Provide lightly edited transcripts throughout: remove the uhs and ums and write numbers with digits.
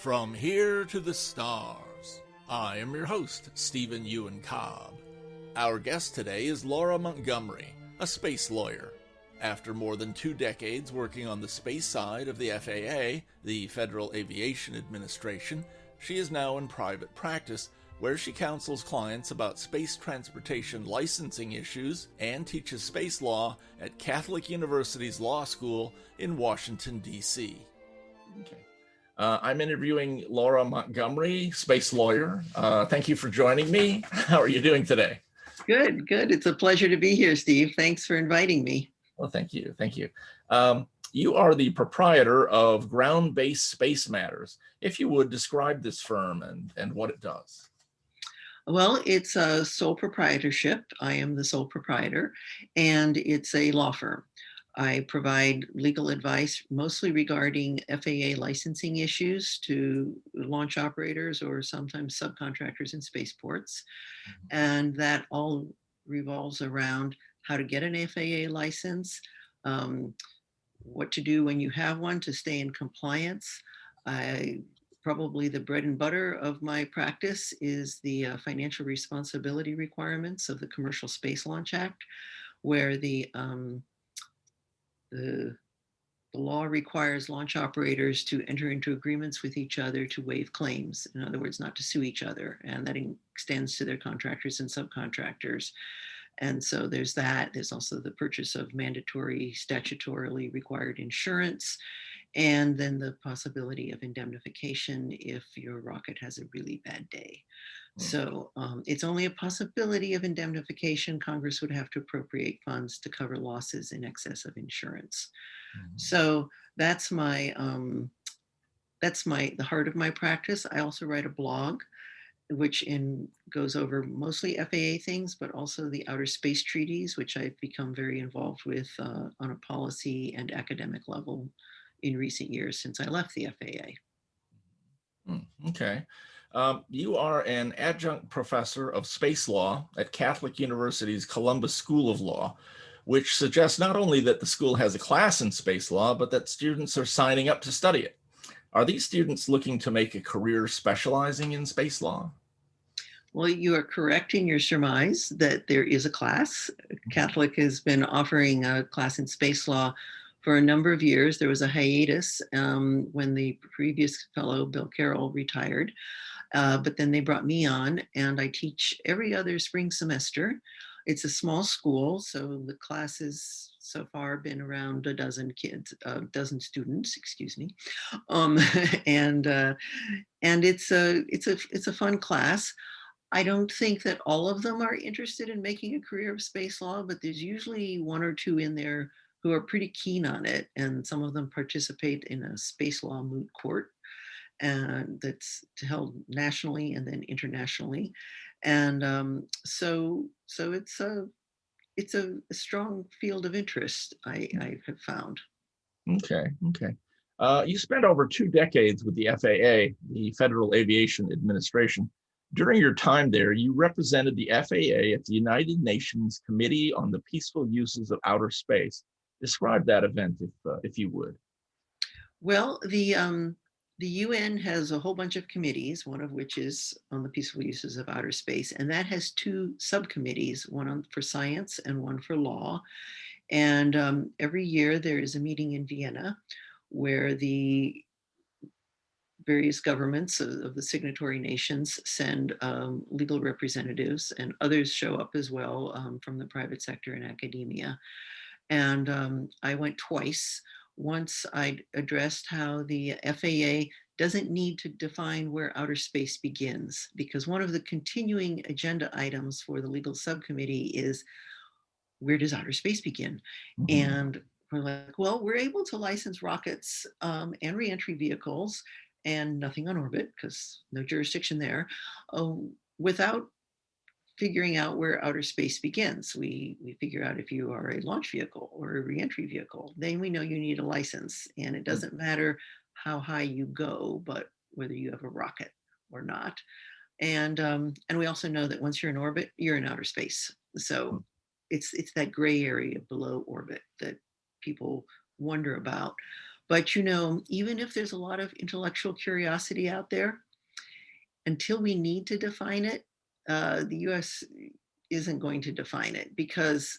From here to the stars, I am your host, Stephen Euin Cobb. Our guest today is Laura Montgomery, a space lawyer. After more than 2 decades working on the space side of the FAA, the Federal Aviation Administration, she is now in private practice, where she counsels clients about space transportation licensing issues and teaches space law at Catholic University's Law School in Washington, D.C. Okay. I'm interviewing Laura Montgomery, space lawyer. Thank you for joining me. How are you doing today? Good, good. It's a pleasure to be here, Steve. Thanks for inviting me. Well, thank you. Thank you. You are the proprietor of Ground-Based Space Matters. If you would, describe this firm and what it does. Well, it's a sole proprietorship. I am the sole proprietor, and it's a law firm. I provide legal advice mostly regarding FAA licensing issues to launch operators or sometimes subcontractors in spaceports. And that all revolves around how to get an FAA license, what to do when you have one to stay in compliance. Probably the bread and butter of my practice is the financial responsibility requirements of the Commercial Space Launch Act, where the law requires launch operators to enter into agreements with each other to waive claims. In other words, not to sue each other. And that extends to their contractors and subcontractors. And so there's that. There's also the purchase of mandatory statutorily required insurance, and then the possibility of indemnification if your rocket has a really bad day. So it's only a possibility of indemnification. Congress would have to appropriate funds to cover losses in excess of insurance. So that's the heart of my practice. I also write a blog, which goes over mostly FAA things, but also the outer space treaties, which I've become very involved with on a policy and academic level in recent years since I left the FAA. Okay. You are an adjunct professor of space law at Catholic University's Columbus School of Law, which suggests not only that the school has a class in space law, but that students are signing up to study it. Are these students looking to make a career specializing in space law? Well, you are correct in your surmise that there is a class. Catholic has been offering a class in space law for a number of years. There was a hiatus when the previous fellow, Bill Carroll, retired. But then they brought me on, and I teach every other spring semester. It's a small school, so the class has so far been around a dozen students, excuse me. And it's a fun class. I don't think that all of them are interested in making a career of space law, but there's usually 1 or 2 in there who are pretty keen on it, and some of them participate in a space law moot court, and that's held nationally and then internationally, and so it's a strong field of interest. I have found. Okay. You spent over 2 decades with the FAA, the Federal Aviation Administration. During your time there, you represented the FAA at the United Nations Committee on the Peaceful Uses of Outer Space. Describe that event, if you would. Well, the UN has a whole bunch of committees, one of which is on the peaceful uses of outer space, and that has 2 subcommittees, one for science and one for law. And every year there is a meeting in Vienna where the various governments of the signatory nations send legal representatives, and others show up as well from the private sector and academia. And I went twice. Once I addressed how the FAA doesn't need to define where outer space begins, because one of the continuing agenda items for the legal subcommittee is, where does outer space begin? And we're like, well, we're able to license rockets and reentry vehicles and nothing on orbit, because no jurisdiction there, without figuring out where outer space begins. We figure out if you are a launch vehicle or a reentry vehicle, then we know you need a license. And it doesn't matter how high you go, but whether you have a rocket or not. And we also know that once you're in orbit, you're in outer space. So it's that gray area below orbit that people wonder about. But, even if there's a lot of intellectual curiosity out there, until we need to define it, the US isn't going to define it, because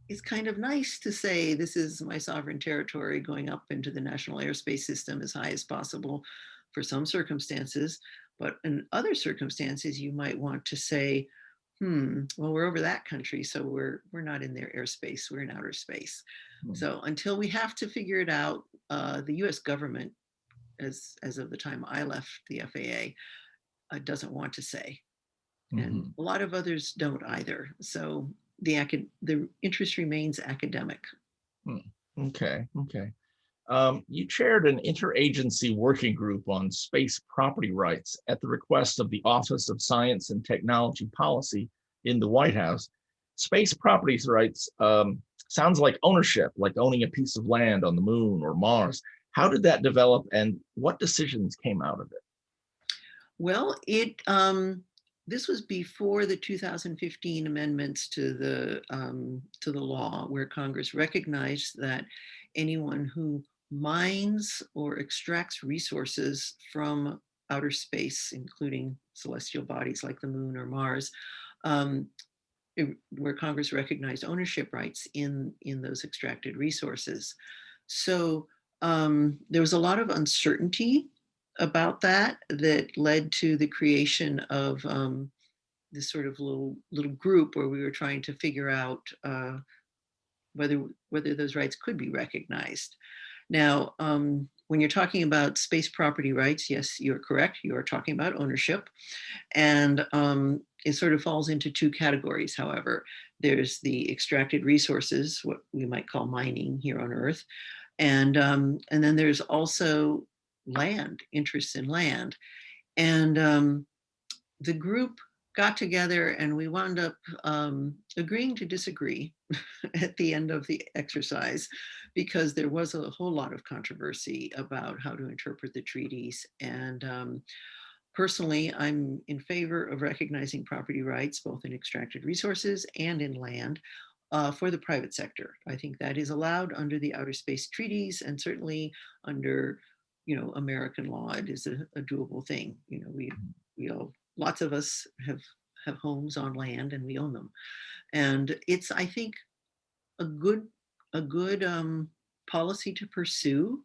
it's kind of nice to say this is my sovereign territory going up into the national airspace system as high as possible for some circumstances. But in other circumstances, you might want to say, well, we're over that country, so we're not in their airspace, we're in outer space. So until we have to figure it out, the US government, as of the time I left the FAA, doesn't want to say. And Mhm. a lot of others don't either. So the interest remains academic. Hmm. Okay, okay. You chaired an interagency working group on space property rights at the request of the Office of Science and Technology Policy in the White House. Space property rights sounds like ownership, like owning a piece of land on the moon or Mars. How did that develop, and what decisions came out of it? Well, this was before the 2015 amendments to the law, where Congress recognized that anyone who mines or extracts resources from outer space, including celestial bodies like the moon or Mars, um, where Congress recognized ownership rights in those extracted resources. So there was a lot of uncertainty about that led to the creation of this sort of little group where we were trying to figure out whether those rights could be recognized. Now, when you're talking about space property rights, yes, you're correct. You are talking about ownership. And it sort of falls into two categories, however. There's the extracted resources, what we might call mining here on Earth. And then there's also land, interests in land. And the group got together and we wound up agreeing to disagree at the end of the exercise, because there was a whole lot of controversy about how to interpret the treaties. And personally, I'm in favor of recognizing property rights, both in extracted resources and in land, for the private sector. I think that is allowed under the outer space treaties, and certainly under, American law. It is a doable thing. We all, lots of us have homes on land and we own them, and it's, I think, a good policy to pursue.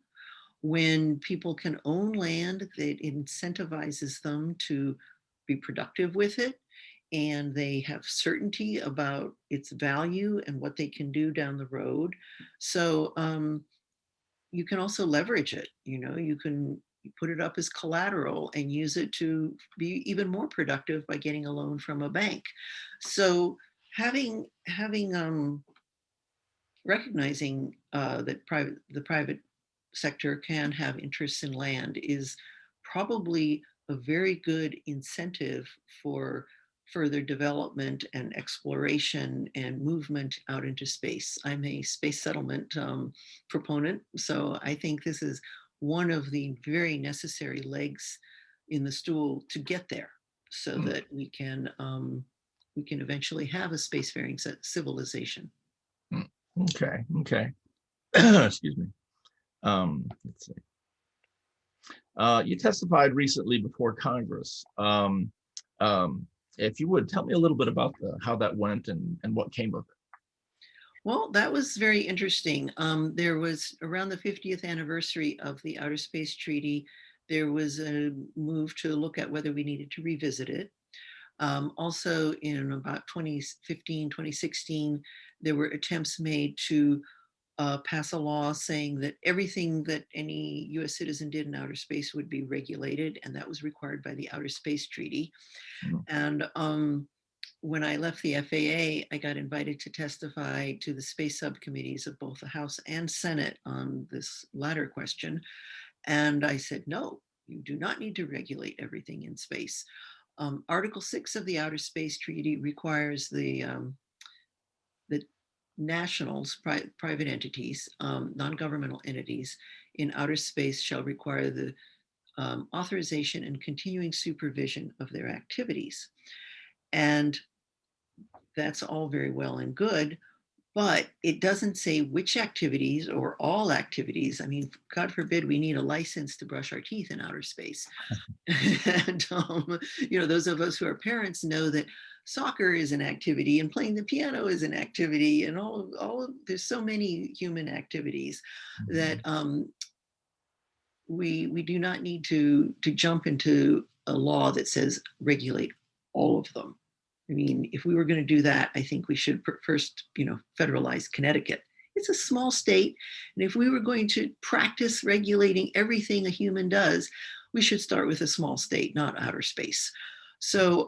When people can own land, that incentivizes them to be productive with it, and they have certainty about its value and what they can do down the road. So you can also leverage it. You can put it up as collateral and use it to be even more productive by getting a loan from a bank. So having recognizing that the private sector can have interests in land is probably a very good incentive for further development and exploration and movement out into space. I'm a space settlement proponent, so I think this is one of the very necessary legs in the stool to get there, so Hmm. that we can eventually have a spacefaring civilization. Hmm. Okay, okay. Excuse me. Let's see. You testified recently before Congress. If you would tell me a little bit about how that went and what came of it. Well, that was very interesting. There was around the 50th anniversary of the Outer Space Treaty, there was a move to look at whether we needed to revisit it. Also, in about 2015, 2016, there were attempts made to pass a law saying that everything that any US citizen did in outer space would be regulated, and that was required by the Outer Space Treaty. Mhm. And when I left the FAA, I got invited to testify to the space subcommittees of both the House and Senate on this latter question. And I said, no, you do not need to regulate everything in space. Article 6 of the Outer Space Treaty requires the nationals, private entities, non-governmental entities in outer space shall require the authorization and continuing supervision of their activities. And that's all very well and good, but it doesn't say which activities or all activities. I mean, God forbid we need a license to brush our teeth in outer space. And, those of us who are parents know that soccer is an activity and playing the piano is an activity, and there's so many human activities that Mhm. we do not need to jump into a law that says regulate all of them. I mean, if we were going to do that, I think we should first, federalize Connecticut. It's a small state, and if we were going to practice regulating everything a human does, we should start with a small state, not outer space. So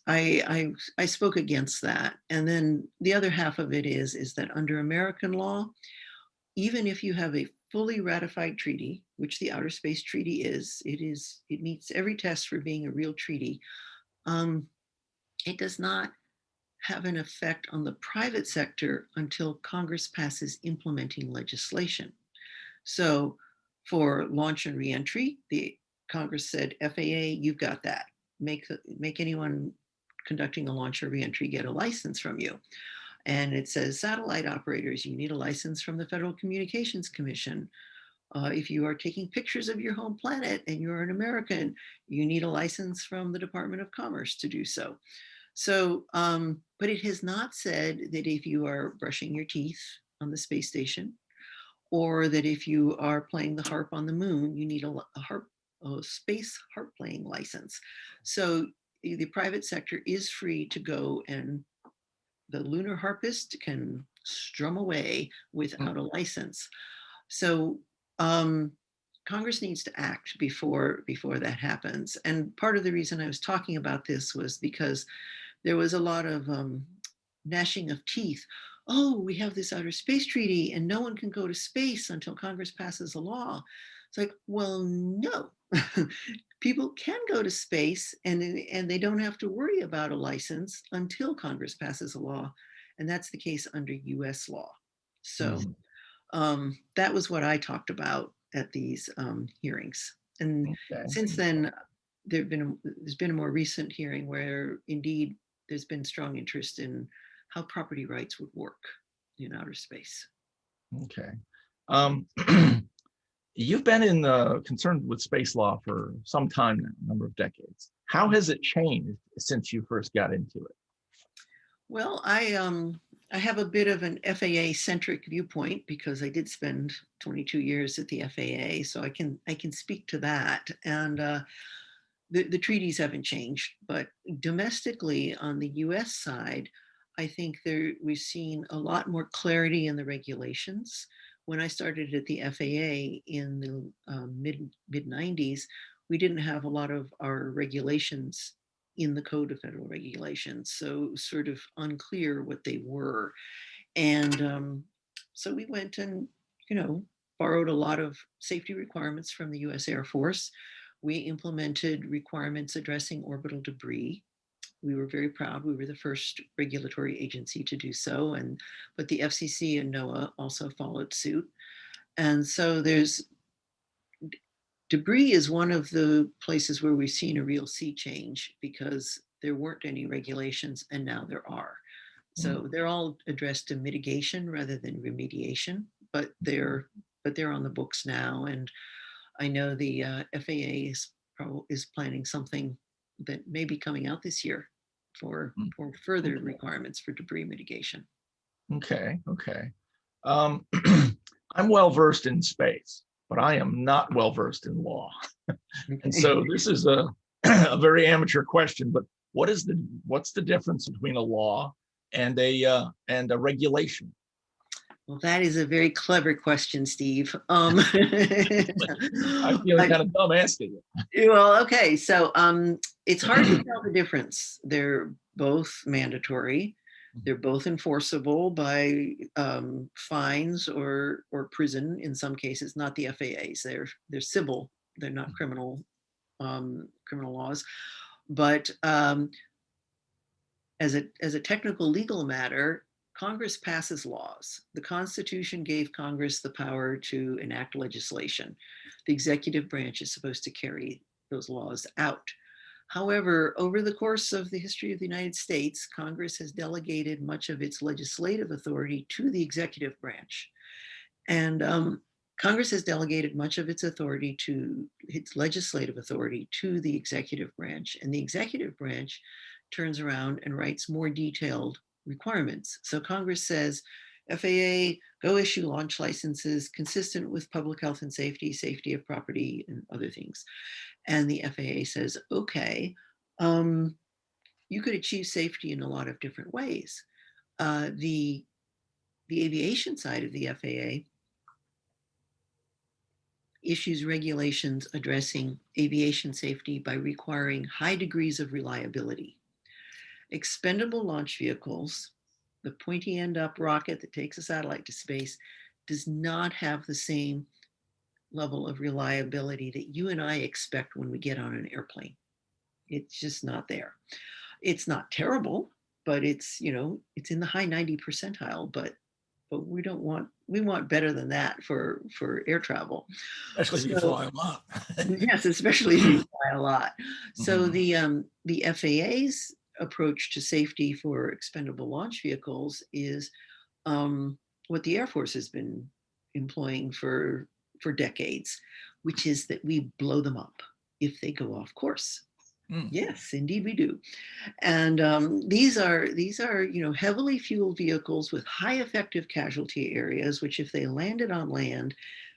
I spoke against that, and then the other half of it is that under American law, even if you have a fully ratified treaty, which the Outer Space Treaty it meets every test for being a real treaty. It does not have an effect on the private sector until Congress passes implementing legislation. So for launch and reentry, the Congress said, FAA, you've got that. Make anyone conducting a launch or reentry get a license from you. And it says satellite operators, you need a license from the Federal Communications Commission. If you are taking pictures of your home planet and you're an American, you need a license from the Department of Commerce to do so. So, but it has not said that if you are brushing your teeth on the space station, or that if you are playing the harp on the moon, you need a space harp playing license. So the private sector is free to go, and the lunar harpist can strum away without a license. So Congress needs to act before that happens. And part of the reason I was talking about this was because there was a lot of gnashing of teeth. Oh, we have this outer space treaty and no one can go to space until Congress passes a law. It's like, well, no. People can go to space, and they don't have to worry about a license until Congress passes a law. And that's the case under US law. So Mhm. that was what I talked about at these hearings. And Okay. since then, there's been a more recent hearing where indeed there's been strong interest in how property rights would work in outer space. Okay. Um, you've been concerned with space law for some time now, a number of decades. How has it changed since you first got into it? Well, I have a bit of an FAA centric viewpoint because I did spend 22 years at the FAA, so I can speak to that. And the treaties haven't changed, but domestically on the US side, I think we've seen a lot more clarity in the regulations. When I started at the FAA in the mid 90s, we didn't have a lot of our regulations in the Code of Federal Regulations, so it was sort of unclear what they were. And so we went and, borrowed a lot of safety requirements from the US Air Force. We implemented requirements addressing orbital debris. We were very proud. We were the first regulatory agency to do so, but the FCC and NOAA also followed suit. And so debris is one of the places where we've seen a real sea change because there weren't any regulations and now there are. So they're all addressed to mitigation rather than remediation, but they're on the books now. And I know the FAA is planning something that may be coming out this year for further Okay. requirements for debris mitigation. Okay. Okay. Um, I'm well versed in space, but I am not well versed in law. And Okay. so this is a, a very amateur question, but what's the difference between a law and a regulation? Well, that is a very clever question, Steve. I feel kind of dumb asking it. Well, okay. So it's hard to tell the difference. They're both mandatory. They're both enforceable by fines or prison in some cases. Not the FAA's. They're civil. They're not criminal laws. But as a technical legal matter, Congress passes laws. The Constitution gave Congress the power to enact legislation. The executive branch is supposed to carry those laws out. However, over the course of the history of the United States, Congress has delegated much of its legislative authority to the executive branch. And Congress has delegated much of its authority to its legislative authority to the executive branch. And the executive branch turns around and writes more detailed requirements. So Congress says, FAA, go issue launch licenses consistent with public health and safety, safety of property, and other things. And the FAA says, okay, you could achieve safety in a lot of different ways. The aviation side of the FAA issues regulations addressing aviation safety by requiring high degrees of reliability. Expendable launch vehicles, the pointy end up rocket that takes a satellite to space, does not have the same level of reliability that you and I expect when we get on an airplane. It's just not there. It's not terrible, but it's, you know, it's in the high 90 percentile, but we want better than that for air travel. Especially if you fly a lot. Yes, especially if you fly a lot. So the FAA's approach to safety for expendable launch vehicles is what the Air Force has been employing for decades, which is that we blow them up if they go off course. Yes, indeed we do. And these are heavily fueled vehicles with high effective casualty areas, which if they landed on land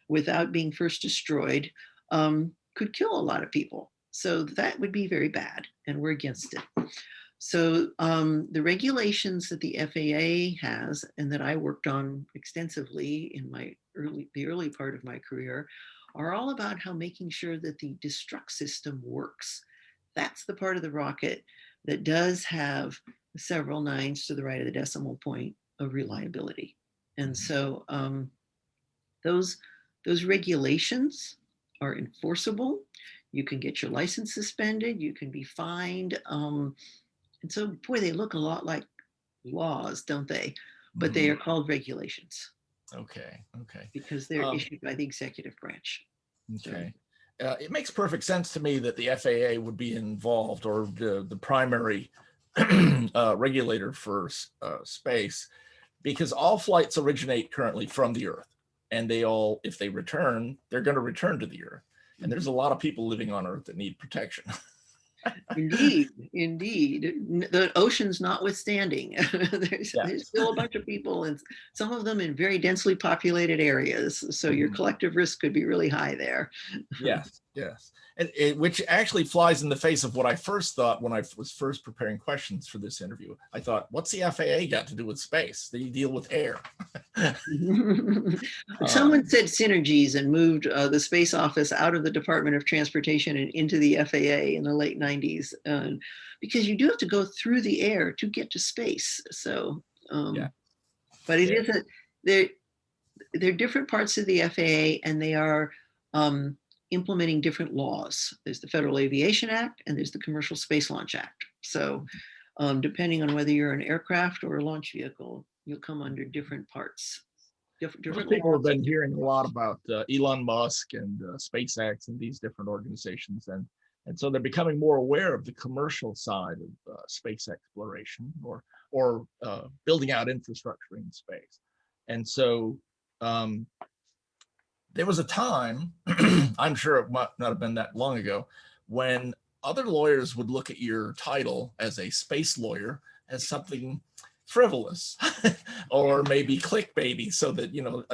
without being first destroyed, could kill a lot of people. So that would be very bad, and we're against it. So the regulations that the FAA has, and that I worked on extensively in the early part of my career, are all about how making sure that the destruct system works. That's the part of the rocket that does have several nines to the right of the decimal point of reliability. And so those regulations are enforceable. You can get your license suspended. You can be fined. And so, boy, they look a lot like laws, don't they? But they are called regulations. Okay. Because they're issued by the executive branch. Okay. It makes perfect sense to me that the FAA would be involved, or the primary regulator for space, because all flights originate currently from the Earth, and they all, if they return, they're going to return to the Earth. And there's a lot of people living on Earth that need protection. Indeed. The oceans notwithstanding, there's still a bunch of people, and some of them in very densely populated areas. So your collective risk could be really high there. Yes. And which actually flies in the face of what I first thought when I was first preparing questions for this interview. I thought, what's the FAA got to do with space? They deal with air. Someone said synergies and moved the space office out of the Department of Transportation and into the FAA in the late 90s, because you do have to go through the air to get to space. So, but it isn't, they're different parts of the FAA, and they are implementing different laws. There's the Federal Aviation Act, and there's the Commercial Space Launch Act. So depending on whether you're an aircraft or a launch vehicle, you'll come under different parts. Different people have been hearing a lot about Elon Musk and SpaceX and these different organizations, and so they're becoming more aware of the commercial side of space exploration or building out infrastructure in space. And so there was a time, I'm sure it might not have been that long ago, when other lawyers would look at your title as a space lawyer as something frivolous or maybe clickbaity, so that, you know,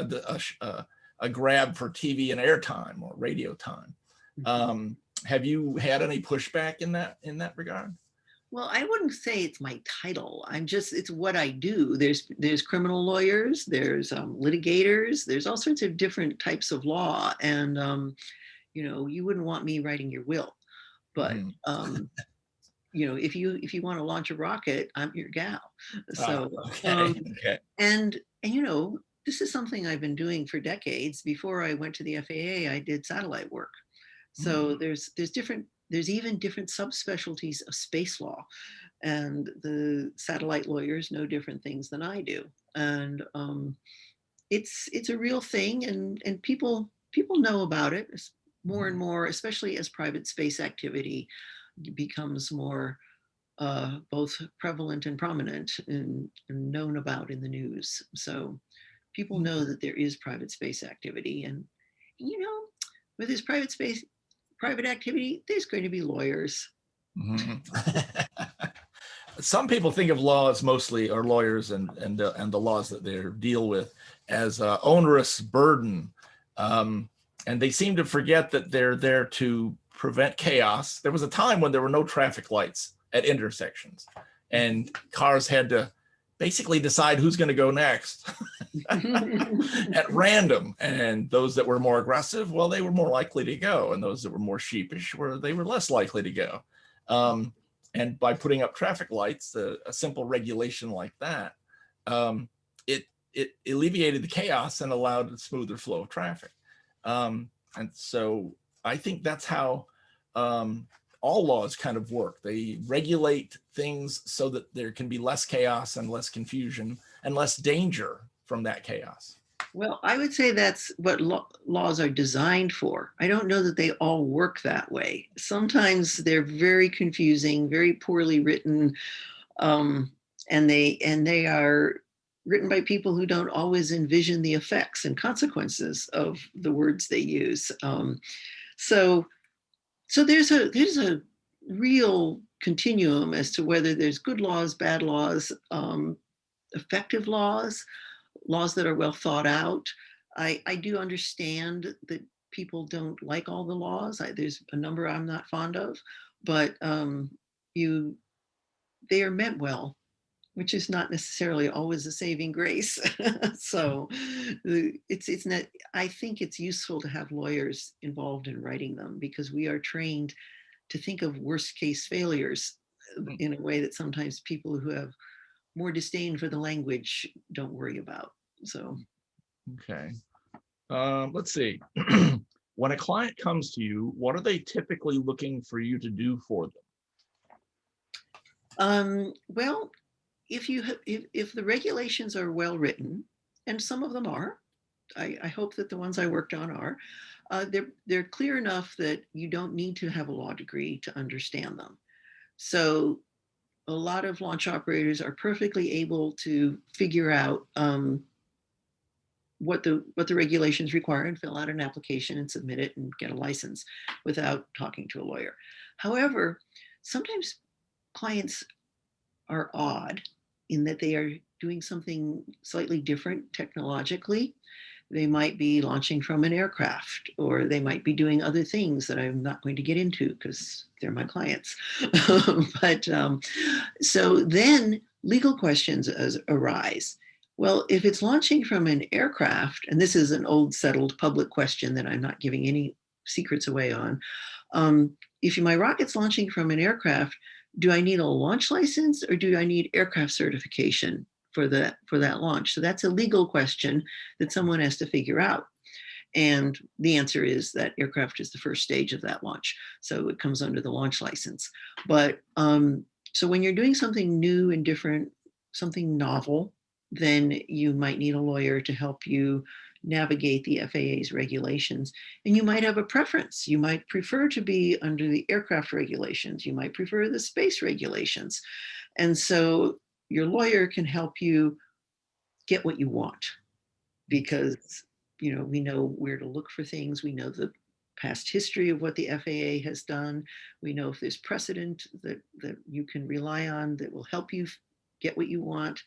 a grab for TV and airtime or radio time. Have you had any pushback in that regard? Well, I wouldn't say it's my title. It's what I do. There's criminal lawyers, there's litigators, there's all sorts of different types of law. And, you know, you wouldn't want me writing your will, but, you know, if you want to launch a rocket, I'm your gal. So, okay. And, you know, this is something I've been doing for decades. Before I went to the FAA, I did satellite work. So there's even different subspecialties of space law, and the satellite lawyers know different things than I do. And it's a real thing, and people know about it more and more, especially as private space activity becomes more both prevalent and prominent and known about in the news. So people know that there is private space activity, and you know, where there's private activity, there's going to be lawyers. Some people think of laws mostly, or lawyers and the laws that they deal with, as an onerous burden, and they seem to forget that they're there to prevent chaos. There was a time when there were no traffic lights at intersections, and cars had to basically decide who's going to go next at random. And those that were more aggressive, well, they were more likely to go, and those that were more sheepish they were less likely to go. And by putting up traffic lights, a simple regulation like that, it alleviated the chaos and allowed a smoother flow of traffic. And so I think that's how all laws kind of work. They regulate things so that there can be less chaos and less confusion and less danger from that chaos. Well, I would say that's what laws are designed for. I don't know that they all work that way. Sometimes they're very confusing, very poorly written, and they are written by people who don't always envision the effects and consequences of the words they use. So there's a real continuum as to whether there's good laws, bad laws, effective laws that are well thought out. I do understand that people don't like all the laws. There's a number I'm not fond of, but they are meant well, which is not necessarily always a saving grace. So it's not, I think it's useful to have lawyers involved in writing them, because we are trained to think of worst case failures in a way that sometimes people who have more disdain for the language don't worry about. So, okay. Let's see. When a client comes to you, what are they typically looking for you to do for them? Well, if the regulations are well written, and some of them are, I hope that the ones I worked on are, they're clear enough that you don't need to have a law degree to understand them. So a lot of launch operators are perfectly able to figure out what the regulations require and fill out an application and submit it and get a license without talking to a lawyer. However, sometimes clients are odd in that they are doing something slightly different technologically. They might be launching from an aircraft, or they might be doing other things that I'm not going to get into because they're my clients. But so then legal questions arise. Well, if it's launching from an aircraft, and this is an old settled public question that I'm not giving any secrets away on. If my rocket's launching from an aircraft, do I need a launch license, or do I need aircraft certification for that launch? So that's a legal question that someone has to figure out. And the answer is that aircraft is the first stage of that launch. So it comes under the launch license. But so when you're doing something new and different, something novel, then you might need a lawyer to help you navigate the FAA's regulations. And you might have a preference. You might prefer to be under the aircraft regulations. You might prefer the space regulations. And so your lawyer can help you get what you want, because we know where to look for things. We know the past history of what the FAA has done. We know if there's precedent that you can rely on that will help you get what you want.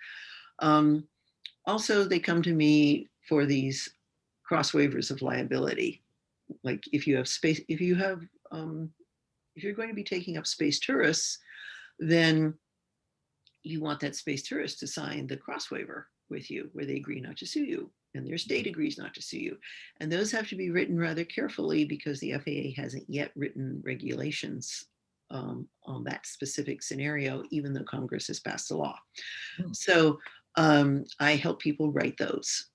Also, they come to me for these cross waivers of liability. Like if you're going to be taking up space tourists, then you want that space tourist to sign the cross waiver with you, where they agree not to sue you, and their state agrees not to sue you. And those have to be written rather carefully, because the FAA hasn't yet written regulations on that specific scenario, even though Congress has passed a law. So I help people write those.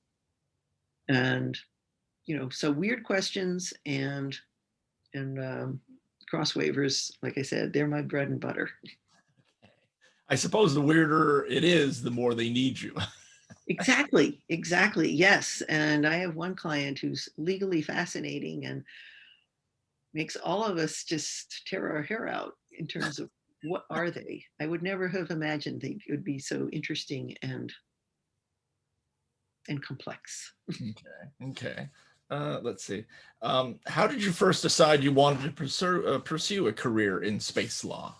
And, so weird questions and cross waivers, like I said, they're my bread and butter. I suppose the weirder it is, the more they need you. Exactly. Yes. And I have one client who's legally fascinating and makes all of us just tear our hair out. in terms of what are they? I would never have imagined they would be so interesting and complex. Okay. Let's see. How did you first decide you wanted to pursue a career in space law?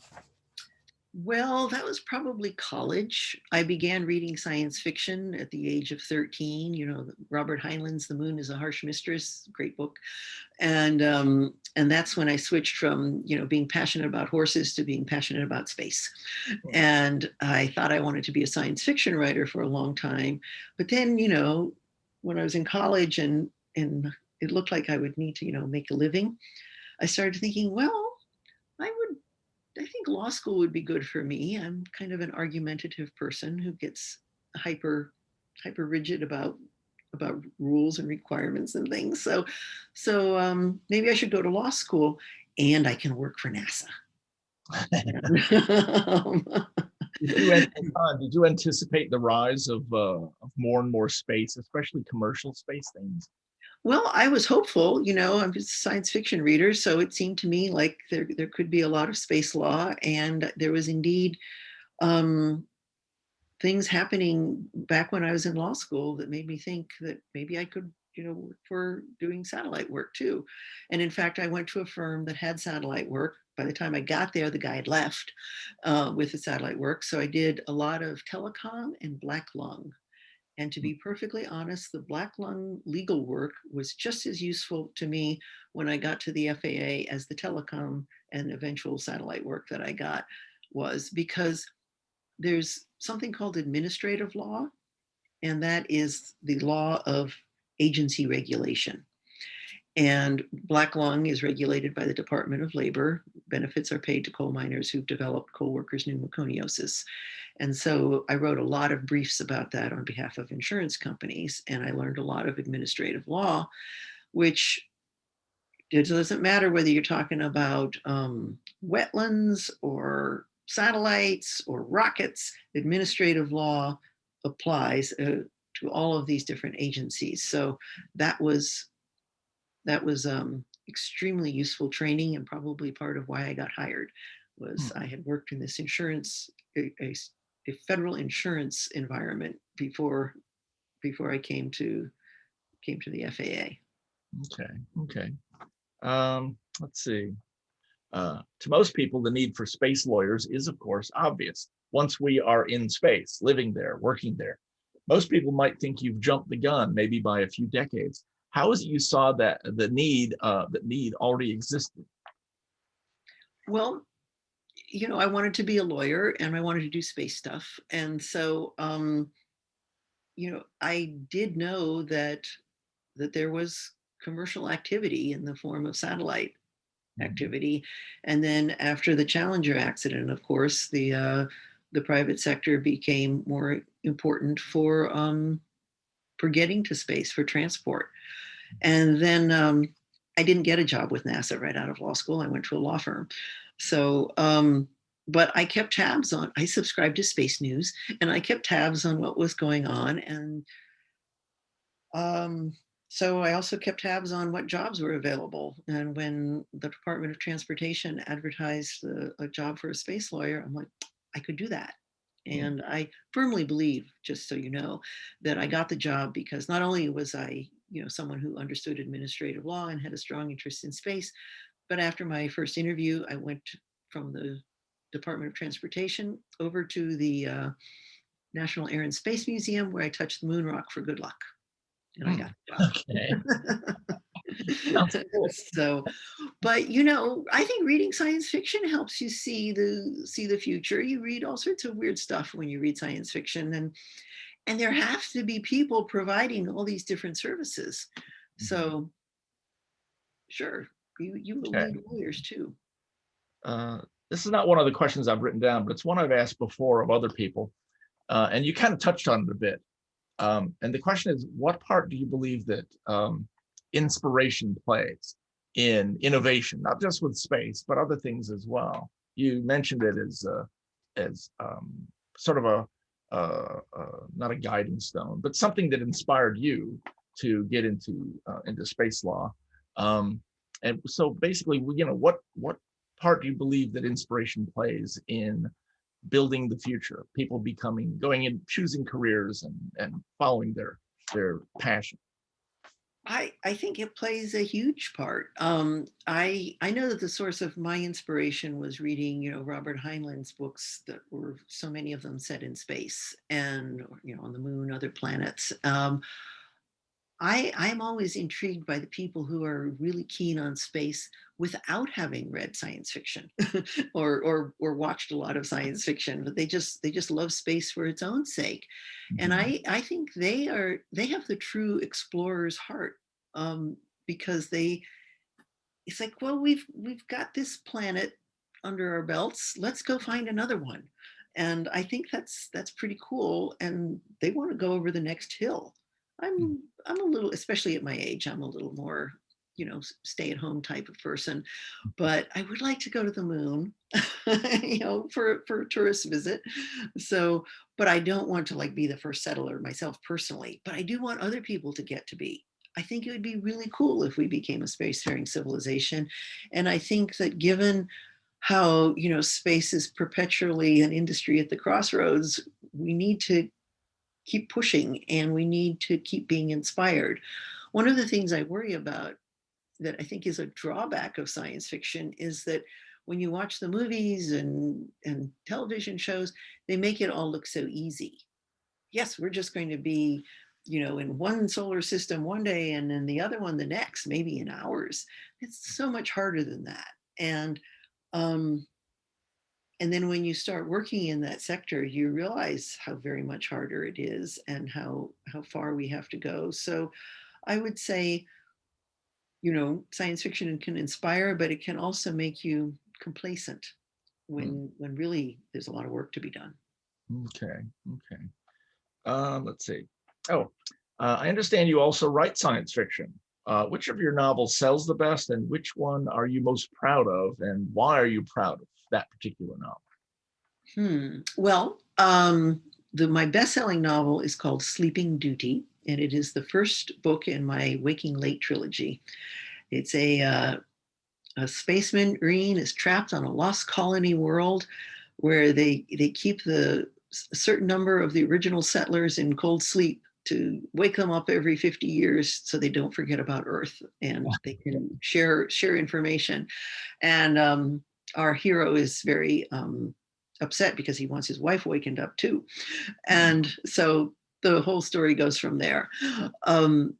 Well, that was probably college. I began reading science fiction at the age of 13. You know, Robert Heinlein's The Moon is a Harsh Mistress, great book. And that's when I switched from, you know, being passionate about horses to being passionate about space. And I thought I wanted to be a science fiction writer for a long time. But then, you know, when I was in college and it looked like I would need to, you know, make a living, I started thinking, well, I think law school would be good for me. I'm kind of an argumentative person who gets hyper rigid about rules and requirements and things. So maybe I should go to law school, and I can work for NASA. Did you anticipate the rise of more and more space, especially commercial space things? Well, I was hopeful. You know, I'm just a science fiction reader, so it seemed to me like there could be a lot of space law, and there was indeed things happening back when I was in law school that made me think that maybe I could, you know, work for doing satellite work too. And in fact, I went to a firm that had satellite work. By the time I got there, the guy had left with the satellite work. So I did a lot of telecom and black lung. And to be perfectly honest, the black lung legal work was just as useful to me when I got to the FAA as the telecom and eventual satellite work that I got was, because there's something called administrative law, and that is the law of agency regulation. And black lung is regulated by the Department of Labor. Benefits are paid to coal miners who've developed coal workers' pneumoconiosis. And so I wrote a lot of briefs about that on behalf of insurance companies, and I learned a lot of administrative law, which it doesn't matter whether you're talking about wetlands or satellites or rockets, administrative law applies to all of these different agencies. So that was extremely useful training, and probably part of why I got hired was I had worked in this insurance, a federal insurance environment before I came to the FAA. Okay. Let's see. To most people, the need for space lawyers is, of course, obvious. Once we are in space, living there, working there, most people might think you've jumped the gun, maybe by a few decades. How is it you saw that the need already existed? Well, you know, I wanted to be a lawyer and I wanted to do space stuff. And so, you know, I did know that there was commercial activity in the form of satellite activity. And then after the Challenger accident, of course, the private sector became more important for getting to space, for transport. And then I didn't get a job with NASA right out of law school. I went to a law firm. So, but I kept tabs on, I subscribed to Space News, and I kept tabs on what was going on. And so I also kept tabs on what jobs were available. And when the Department of Transportation advertised a job for a space lawyer, I'm like, I could do that. And I firmly believe, just so you know, that I got the job because not only was I, you know, someone who understood administrative law and had a strong interest in space, but after my first interview, I went from the Department of Transportation over to the National Air and Space Museum, where I touched the moon rock for good luck. And I got the job. Okay. Cool. So, but you know, I think reading science fiction helps you see the future. You read all sorts of weird stuff when you read science fiction, and there have to be people providing all these different services. So, sure, you will need lawyers too. This is not one of the questions I've written down, but it's one I've asked before of other people, and you kind of touched on it a bit. And the question is, what part do you believe that inspiration plays in innovation, not just with space, but other things as well? You mentioned it as sort of a not a guiding stone, but something that inspired you to get into space law. And so basically, you know, what part do you believe that inspiration plays in building the future, people going and choosing careers and following their passion? I think it plays a huge part. I know that the source of my inspiration was reading, Robert Heinlein's books that were so many of them set in space and, on the moon, other planets. I'm always intrigued by the people who are really keen on space without having read science fiction or watched a lot of science fiction, but they just love space for its own sake. And I think they have the true explorer's heart, because it's like, well, we've got this planet under our belts, let's go find another one. And I think that's pretty cool. And they want to go over the next hill. I'm a little, especially at my age, I'm a little more, stay at home type of person, but I would like to go to the moon, for a tourist visit. So, but I don't want to be the first settler myself personally, but I do want other people to get to be. I think it would be really cool if we became a spacefaring civilization. And I think that given how, space is perpetually an industry at the crossroads, we need to keep pushing and we need to keep being inspired. One of the things I worry about that I think is a drawback of science fiction is that when you watch the movies and television shows, they make it all look so easy. Yes, we're just going to be, in one solar system one day and then the other one the next, maybe in hours. It's so much harder than that. And then when you start working in that sector, you realize how very much harder it is and how far we have to go. So I would say, science fiction can inspire, but it can also make you complacent when really there's a lot of work to be done. Okay. Let's see. I understand you also write science fiction. Which of your novels sells the best, and which one are you most proud of, and why are you proud of that particular novel? Well, my best-selling novel is called Sleeping Duty, and it is the first book in my Waking Late trilogy. It's a space marine is trapped on a lost colony world where they keep a certain number of the original settlers in cold sleep to wake them up every 50 years so they don't forget about Earth and they can share information. And our hero is very upset because he wants his wife wakened up too. And so the whole story goes from there. And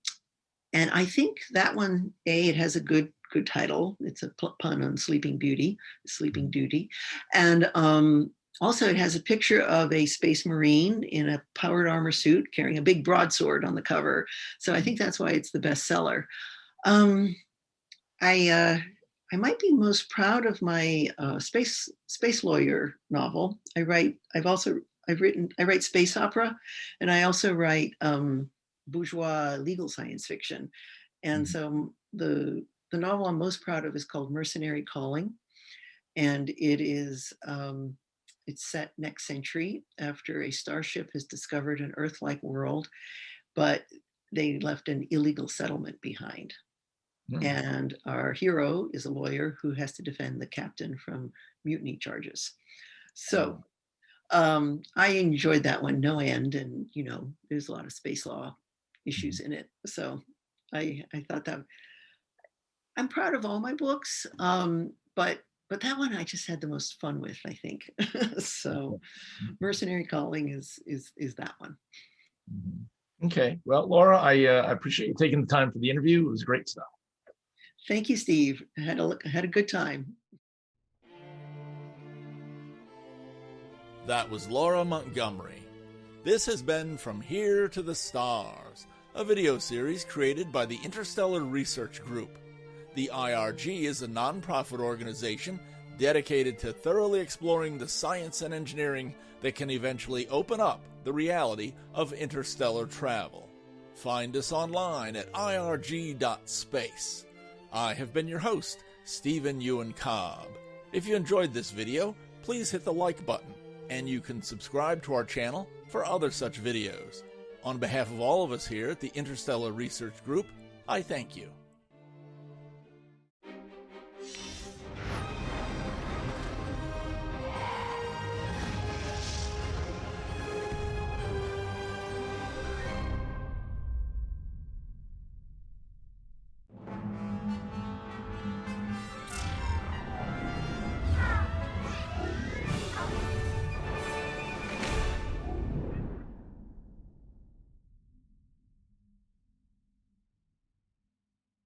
I think that one, it has a good title. It's a pun on Sleeping Duty. And also, it has a picture of a space marine in a powered armor suit carrying a big broadsword on the cover. So I think that's why it's the bestseller. I might be most proud of my space lawyer novel. I write space opera, and I also write bourgeois legal science fiction. And so the novel I'm most proud of is called Mercenary Calling, and it is it's set next century after a starship has discovered an Earth-like world, but they left an illegal settlement behind. And our hero is a lawyer who has to defend the captain from mutiny charges. So I enjoyed that one no end, and there's a lot of space law issues in it. So I thought that I'm proud of all my books, but that one I just had the most fun with, I think. So Mercenary Calling is that one. Okay. Well, Laura, I appreciate you taking the time for the interview. It was great stuff. Thank you, Steve. I had a good time. That was Laura Montgomery. This has been From Here to the Stars, a video series created by the Interstellar Research Group. The IRG is a nonprofit organization dedicated to thoroughly exploring the science and engineering that can eventually open up the reality of interstellar travel. Find us online at irg.space. I have been your host, Stephen Euin Cobb. If you enjoyed this video, please hit the like button, and you can subscribe to our channel for other such videos. On behalf of all of us here at the Interstellar Research Group, I thank you.